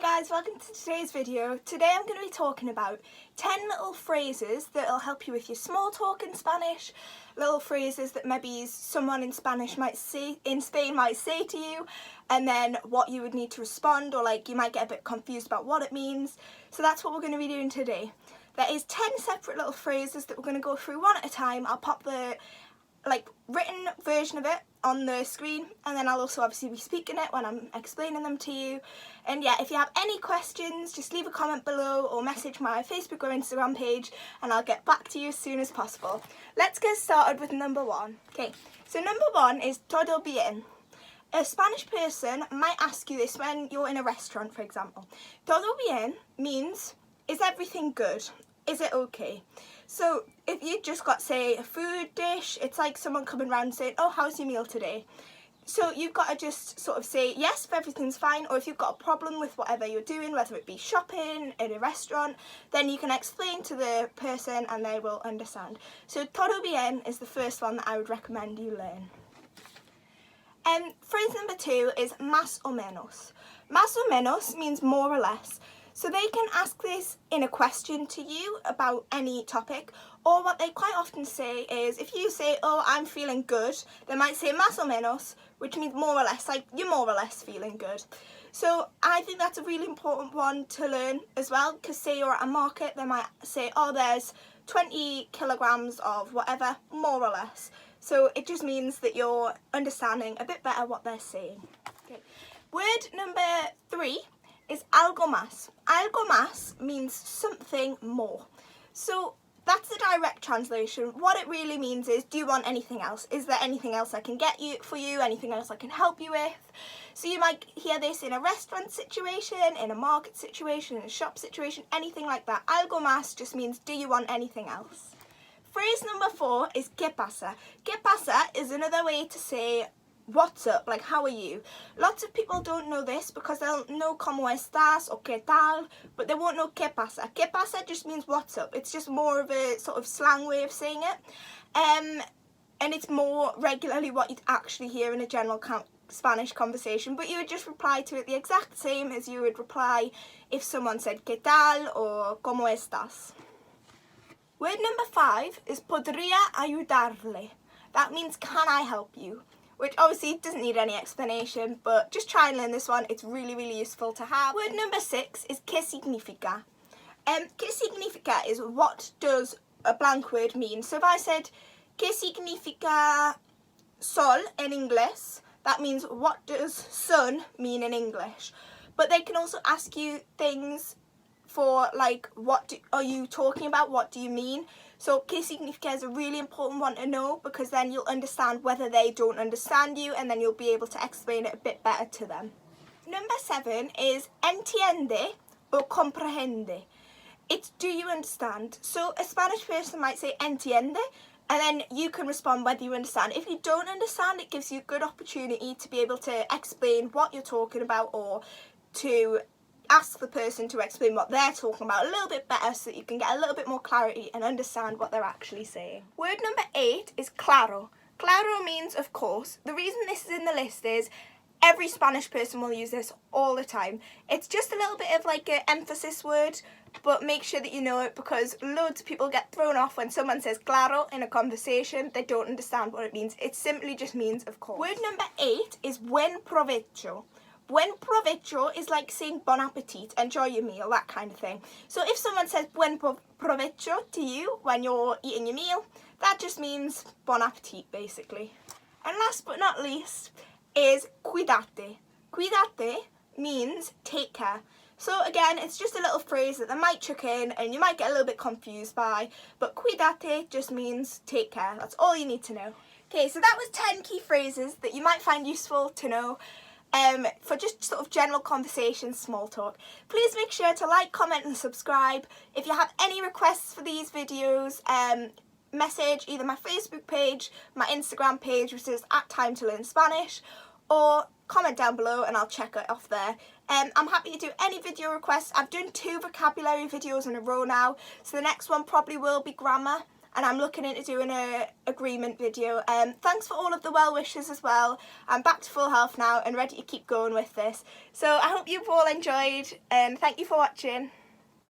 guys, welcome to today's video. Today I'm going to be talking about 10 little phrases that will help you with your small talk in Spanish, little phrases that maybe someone in Spain might say to you, and then what you would need to respond, or like you might get a bit confused about what it means. So that's what we're going to be doing today. There is 10 separate little phrases that we're going to go through one at a time. I'll pop the written version of it on the screen, and then I'll also obviously be speaking it when I'm explaining them to you. And yeah, if you have any questions, just leave a comment below or message my Facebook or Instagram page and I'll get back to you as soon as possible. Let's get started with number one. Okay, so number one is todo bien. A Spanish person might ask you this when you're in a restaurant, for example. Todo bien means, is everything good? Is it okay? So if you just got, say, a food dish, it's like someone coming around and saying, oh, how's your meal today? So you've got to just sort of say yes if everything's fine, or if you've got a problem with whatever you're doing, whether it be shopping, in a restaurant, then you can explain to the person and they will understand. So todo bien is the first one that I would recommend you learn. Phrase number two is más o menos. Más o menos means more or less. So they can ask this in a question to you about any topic, or what they quite often say is, if you say, oh, I'm feeling good, they might say más o menos, which means more or less, like you're more or less feeling good. So I think that's a really important one to learn as well, because say you're at a market, they might say, oh, there's 20 kilograms of whatever, more or less. So it just means that you're understanding a bit better what they're saying. Okay. Word number three is algo más. Algo más means something more. So that's the direct translation. What it really means is, do you want anything else? Is there anything else I can get you for you? Anything else I can help you with? So you might hear this in a restaurant situation, in a market situation, in a shop situation, anything like that. Algo más just means, do you want anything else? Phrase number four is ¿qué pasa? ¿Qué pasa is another way to say what's up, like how are you. Lots of people don't know this because they'll know como estás or qué tal, but they won't know qué pasa. Qué pasa just means what's up. It's just more of a sort of slang way of saying it, and it's more regularly what you'd actually hear in a general Spanish conversation, but you would just reply to it the exact same as you would reply if someone said qué tal or como estás. Word number five is podría ayudarle. That means can I help you? Which obviously doesn't need any explanation, but just try and learn this one. It's really, really useful to have. Word number six is ¿qué significa? ¿Qué significa is what does a blank word mean? So if I said ¿qué significa sol in English? That means what does sun mean in English? But they can also ask you things for like, what are you talking about? What do you mean? So ¿qué significa is a really important one to know, because then you'll understand whether they don't understand you, and then you'll be able to explain it a bit better to them. Number seven is entiende o comprehende. It's do you understand? So a Spanish person might say entiende, and then you can respond whether you understand. If you don't understand, it gives you a good opportunity to be able to explain what you're talking about, or to ask the person to explain what they're talking about a little bit better, so that you can get a little bit more clarity and understand what they're actually saying. Word number eight is claro. Claro means of course. The reason this is in the list is every Spanish person will use this all the time. It's just a little bit of like an emphasis word, but make sure that you know it, because loads of people get thrown off when someone says claro in a conversation. They don't understand what it means. It simply just means of course. Word number eight is buen provecho. Buen provecho is like saying bon appetit, enjoy your meal, that kind of thing. So if someone says buen provecho to you when you're eating your meal, that just means bon appetit basically. And last but not least is cuídate. Cuídate means take care. So again, it's just a little phrase that they might chuck in and you might get a little bit confused by, but cuídate just means take care. That's all you need to know. Okay, so that was 10 key phrases that you might find useful to know for just sort of general conversation, small talk. Please make sure to like, comment and subscribe. If you have any requests for these videos, message either my Facebook page, my Instagram page, which is @TimeToLearnSpanish, or comment down below and I'll check it off there. I'm happy to do any video requests. I've done 2 vocabulary videos in a row now, so the next one probably will be grammar. and I'm looking into doing a agreement video. Thanks for all of the well wishes as well. I'm back to full health now and ready to keep going with this. So I hope you've all enjoyed, and thank you for watching.